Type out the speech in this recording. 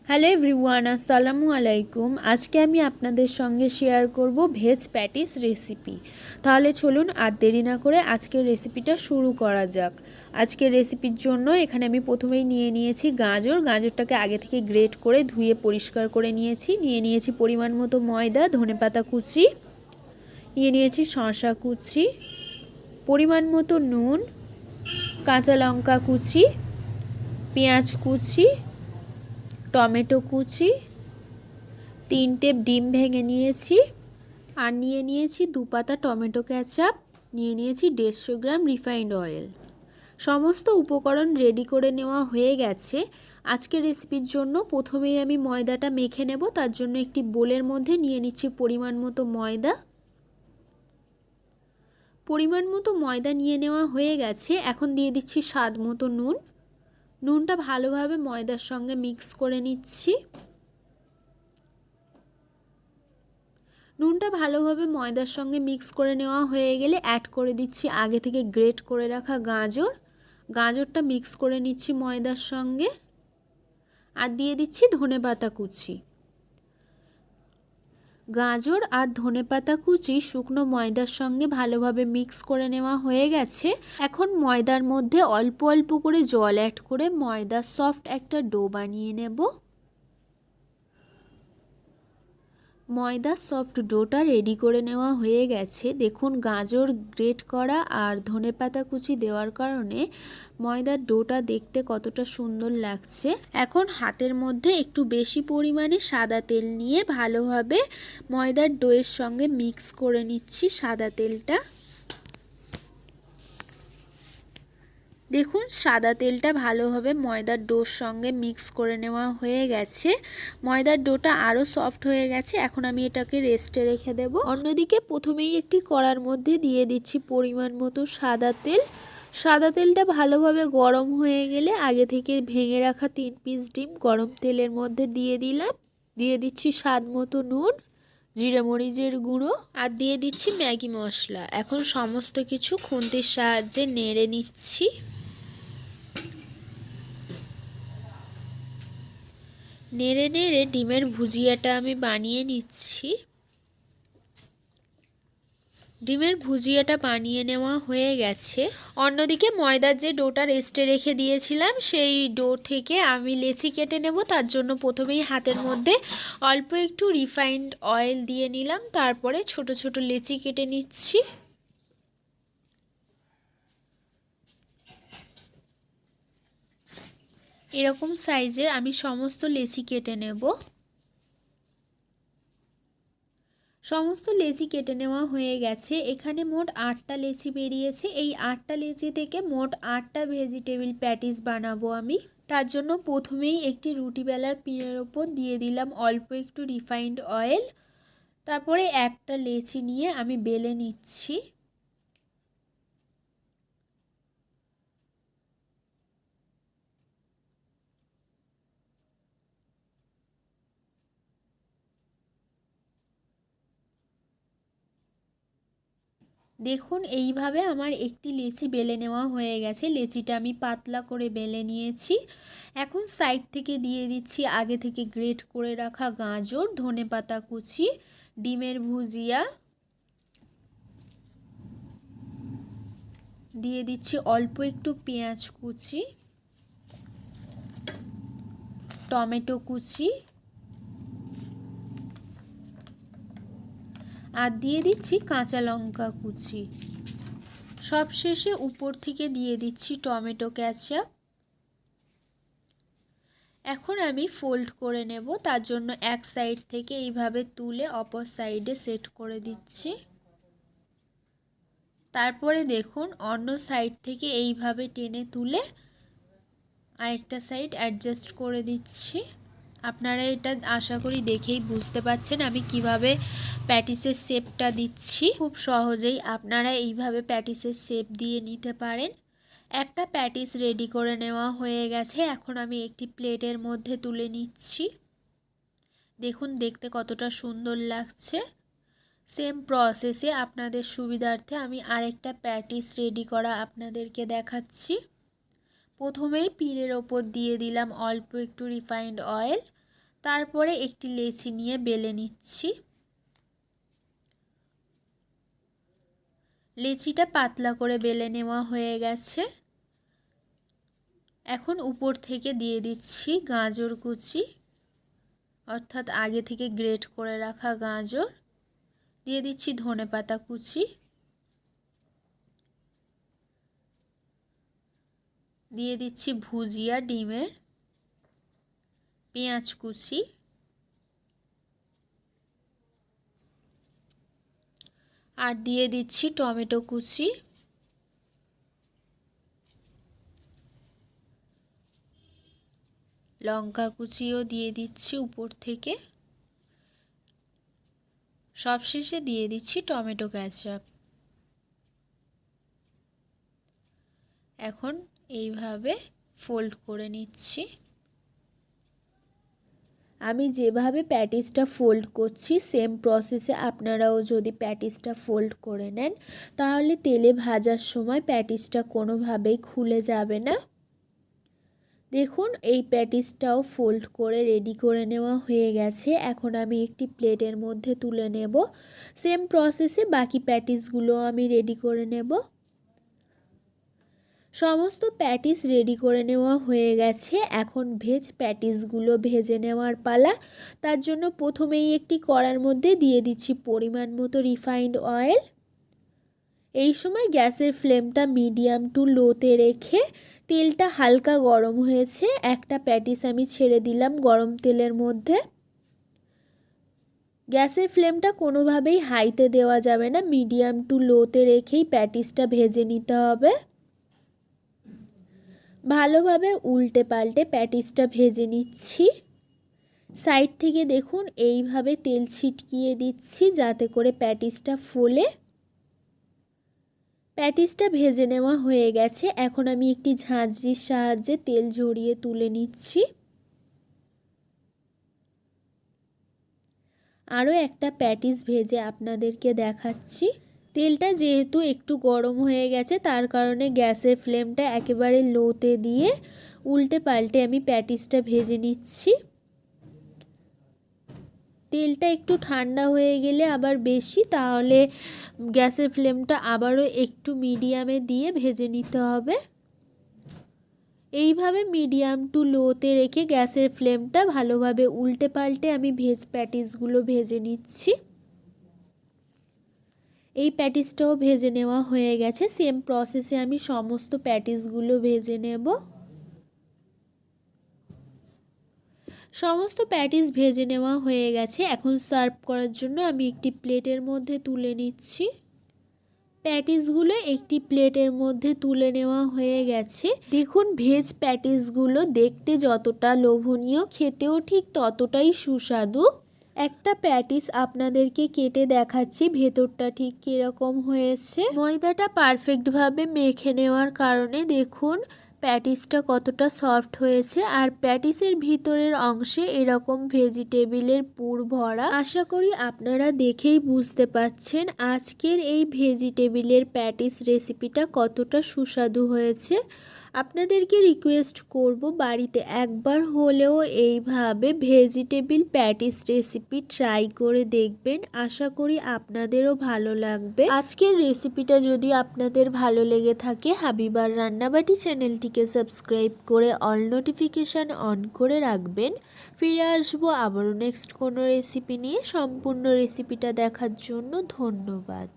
Hello everyone, আসসালামু আলাইকুম। আজকে আমি আপনাদের সঙ্গে শেয়ার করব ভেজ প্যাটিস রেসিপি। তাহলে চলুন আর দেরি না করে আজকের রেসিপিটা শুরু করা যাক। আজকের রেসিপির জন্য এখানে আমি প্রথমেই নিয়ে নিয়েছি গাজরটাকে আগে থেকে গ্রেট করে ধুয়ে পরিষ্কার করে নিয়েছি পরিমাণ মতো ময়দা, ধনেপাতা কুচি, নিয়ে নিয়েছি শসা কুচি, পরিমাণ মতো নুন, কাঁচা লঙ্কা কুচি, পেঁয়াজ কুচি, টমেটো কুচি, 3টে ডিম ভেঙে নিয়েছি, আর নিয়ে নিয়েছি 2 পাতা টমেটো কেচাপ, নিয়ে নিয়েছি 150 গ্রাম রিফাইন্ড অয়েল। সমস্ত উপকরণ রেডি করে নেওয়া হয়ে গেছে। আজকের রেসিপির জন্য প্রথমেই আমি ময়দাটা মেখে নেব। তার জন্য একটি বোলের মধ্যে নিয়ে নিচ্ছি পরিমাণ মতো ময়দা নিয়ে নেওয়া হয়ে গেছে। এখন দিয়ে দিচ্ছি স্বাদ মতো নুনটা ভালোভাবে ময়দার সঙ্গে মিক্স করে নিচ্ছি। নুনটা ভালোভাবে ময়দার সঙ্গে মিক্স করে নেওয়া হয়ে গেলে অ্যাড করে দিচ্ছি আগে থেকে গ্রেট করে রাখা গাজরটা মিক্স করে নিচ্ছি ময়দার সঙ্গে, আর দিয়ে দিচ্ছি ধনেপাতা কুচি। গাজর আর ধনেপাতা কুচি শুকনো ময়দার সঙ্গে ভালোভাবে মিক্স করে নেওয়া হয়ে গেছে। এখন ময়দার মধ্যে অল্প অল্প করে জল অ্যাড করে ময়দার সফট একটা ডো বানিয়ে নেব। ময়দার সফট ডোটা রেডি করে নেওয়া হয়ে গেছে। দেখুন, গাজর গ্রেট করা আর ধনেপাতা কুচি দেওয়ার কারণে ময়দার ডোটা দেখতে কতটা সুন্দর লাগছে। এখন হাতের মধ্যে একটু বেশি পরিমাণে সাদা তেল নিয়ে ভালোভাবে ময়দার ডোয়ের সঙ্গে মিক্স করে নিচ্ছি সাদা তেলটা। দেখুন, সাদা তেলটা ভালোভাবে ময়দার ডোর সঙ্গে মিক্স করে নেওয়া হয়ে গেছে। ময়দার ডোটা আরও সফট হয়ে গেছে। এখন আমি এটাকে রেস্টে রেখে দেব। অন্যদিকে প্রথমেই একটি কড়ার মধ্যে দিয়ে দিচ্ছি পরিমাণ মতো সাদা তেলটা ভালোভাবে গরম হয়ে গেলে আগে থেকে ভেঙে রাখা 3 পিস ডিম গরম তেলের মধ্যে দিয়ে দিচ্ছি স্বাদ মতো নুন, জিরে মরিচের গুঁড়ো, আর দিয়ে দিচ্ছি ম্যাগি মশলা। এখন সমস্ত কিছু খুন্তির সাহায্যে নেড়ে নিচ্ছি। নেড়ে নেড়ে ডিমের ভুজিয়াটা আমি বানিয়ে নিচ্ছি। ডিমের ভুজিয়াটা বানিয়ে নেওয়া হয়ে গেছে। অন্যদিকে ময়দার যে ডোটা রেস্টে রেখে দিয়েছিলাম সেই ডো থেকে আমি লেচি কেটে নেব। তার জন্য প্রথমেই হাতের মধ্যে অল্প একটু রিফাইন্ড অয়েল দিয়ে নিলাম, তারপরে ছোট ছোট লেচি কেটে নিচ্ছি। এরকম সাইজের আমি সমস্ত লেচি কেটে নেব। সমস্ত লেচি কেটে নেওয়া হয়ে গেছে। এখানে মোট 8টা লেচি বেরিয়েছে। এই 8টা লেচি থেকে মোট 8টা ভেজিটেবিল প্যাটিস বানাবো আমি। তার জন্য প্রথমেই একটি রুটি বেলার পিনের ওপর দিয়ে দিলাম অল্প একটু রিফাইন্ড অয়েল। তারপরে একটা লেচি নিয়ে আমি বেলে নিচ্ছি। দেখুন, এইভাবে আমার একটি লেচি বেলে নেওয়া হয়ে গেছে। লেচিটা আমি পাতলা করে বেলে নিয়েছি। এখন সাইড থেকে দিয়ে দিচ্ছি আগে থেকে গ্রেট করে রাখা গাজর, ধনেপাতা কুচি, ডিমের ভুজিয়া, দিয়ে দিচ্ছি অল্প একটু পেঁয়াজ কুচি, টমেটো কুচি, আর দিয়ে দিচ্ছি কাঁচা লঙ্কা কুচি। সবশেষে উপর থেকে দিয়ে দিচ্ছি টমেটো কেচাপ। এখন আমি ফোল্ড করে নেব। তার জন্য এক সাইড থেকে এইভাবে তুলে অপর সাইডে সেট করে দিচ্ছি। তারপরে দেখুন, অন্য সাইড থেকে এইভাবে টেনে তুলে আরেকটা সাইড অ্যাডজাস্ট করে দিচ্ছি। আপনারা এটা আশা করি দেখেই বুঝতে পারছেন আমি কিভাবে প্যাটিসের শেপটা দিচ্ছি। খুব সহজেই আপনারা এইভাবে প্যাটিসের শেপ দিয়ে নিতে পারেন। একটা প্যাটিস রেডি করে নেওয়া হয়ে গেছে। এখন আমি একটি প্লেটের মধ্যে তুলে নিচ্ছি। দেখুন, দেখতে কতটা সুন্দর লাগছে। সেম প্রসেসে আপনাদের সুবিধার্থে আমি আরেকটা প্যাটিস রেডি করা আপনাদেরকে দেখাচ্ছি। প্রথমেই পিনের ওপর দিয়ে দিলাম অল্প একটু রিফাইন্ড অয়েল, তারপরে একটি লেচি নিয়ে বেলে নিচ্ছি। লেচিটা পাতলা করে বেলে নেওয়া হয়ে গেছে। এখন উপর থেকে দিয়ে দিচ্ছি গাজর কুচি, অর্থাৎ আগে থেকে গ্রেট করে রাখা গাজর। দিয়ে দিচ্ছি ধনেপাতা কুচি, দিয়ে দিচ্ছি ভুজিয়া ডিমের, পেঁয়াজ কুচি, আর দিয়ে দিচ্ছি টমেটো কুচি, লঙ্কা কুচিও দিয়ে দিচ্ছি উপর থেকে। সবশেষে দিয়ে দিচ্ছি টমেটো কেচাপ। এখন এইভাবে ফোল্ড করে নিচ্ছি। আমি যেভাবে প্যাটিসটা ফোল্ড করছি সেম প্রসেসে আপনারাও যদি প্যাটিসটা ফোল্ড করে নেন তাহলে তেলে ভাজার সময় প্যাটিসটা কোনোভাবেই খুলে যাবে না। দেখুন এই প্যাটিসটাও ফোল্ড করে রেডি করে নেওয়া হয়ে গেছে। এখন আমি একটি প্লেটের মধ্যে তুলে নেব। সেম প্রসেসে বাকি প্যাটিসগুলো আমি রেডি করে নেব। সমস্ত প্যাটিস রেডি করে নেওয়া হয়ে গেছে। এখন ভেজ প্যাটিসগুলো ভেজে নেওয়ার পালা। তার জন্য প্রথমেই একটি কড়ার মধ্যে দিয়ে দিচ্ছি পরিমাণ মতো রিফাইন্ড অয়েল। এই সময় গ্যাসের ফ্লেমটা মিডিয়াম টু লোতে রেখে তেলটা হালকা গরম হয়েছে। একটা প্যাটিস আমি ছেড়ে দিলাম গরম তেলের মধ্যে। গ্যাসের ফ্লেমটা কোনোভাবেই হাইতে দেওয়া যাবে না, মিডিয়াম টু লোতে রেখেই প্যাটিসটা ভেজে নিতে হবে। ভালোভাবে উল্টে পাল্টে প্যাটিসটা ভেজে নিচ্ছি। সাইড থেকে দেখুন এইভাবে তেল ছিটকিয়ে দিচ্ছি যাতে করে প্যাটিসটা ফোলে। প্যাটিসটা ভেজে নেওয়া হয়ে গেছে। এখন আমি একটি ঝাঁঝরির সাহায্যে তেল ঝরিয়ে তুলে নিচ্ছি। আরও একটা প্যাটিস ভেজে আপনাদেরকে দেখাচ্ছি। তেলটা যেহেতু একটু গরম হয়ে গেছে তার কারণে গ্যাসের ফ্লেমটা একেবারে লোতে দিয়ে উল্টে পাল্টে আমি প্যাটিসটা ভেজে নিচ্ছি। তেলটা একটু ঠান্ডা হয়ে গেলে আবার বেশি, তাহলে গ্যাসের ফ্লেমটা আবারও একটু মিডিয়ামে দিয়ে ভেজে নিতে হবে। এইভাবে মিডিয়াম টু লোতে রেখে গ্যাসের ফ্লেমটা ভালোভাবে উল্টে পাল্টে আমি ভেজ প্যাটিসগুলো ভেজে নিচ্ছি। এই প্যাটিসটাও ভেজে নেওয়া হয়ে গেছে। সেম প্রসেসে আমি সমস্ত প্যাটিসগুলো ভেজে নেব। সমস্ত প্যাটিস ভেজে নেওয়া হয়ে গেছে। এখন সার্ভ করার জন্য আমি একটি প্লেটের মধ্যে তুলে নিচ্ছি। প্যাটিসগুলো একটি প্লেটের মধ্যে তুলে নেওয়া হয়ে গেছে। দেখুন ভেজ প্যাটিসগুলো দেখতে যতটা লোভনীয়, খেতেও ঠিক ততটাই সুস্বাদু। একটা প্যাটিস আপনাদেরকে কেটে দেখাচ্ছি ভেতরটা ঠিক কীরকম হয়েছে। ময়দাটা পারফেক্টভাবে মেখে নেওয়ার কারণে দেখুন প্যাটিসটা কতটা সফট হয়েছে, আর প্যাটিসের ভিতরের অংশে এরকম ভেজিটেবিলের পুর ভরা। আশা করি আপনারা দেখেই বুঝতে পাচ্ছেন আজকের এই ভেজিটেবিলের প্যাটিস রেসিপিটা কতটা সুস্বাদু হয়েছে। আপনাদেরকে রিকোয়েস্ট করব বাড়িতে একবার হলেও এইভাবে ভেজিটেবিল প্যাটিস রেসিপি ট্রাই করে দেখবেন। আশা করি আপনাদেরও ভালো লাগবে। আজকের রেসিপিটা যদি আপনাদের ভালো লেগে থাকে হাবিবার রান্নাবাটি চ্যানেলটিকে সাবস্ক্রাইব করে অল নোটিফিকেশান অন করে রাখবেন। ফিরে আসবো আবারও নেক্সট কোনো রেসিপি নিয়ে। সম্পূর্ণ রেসিপিটা দেখার জন্য ধন্যবাদ।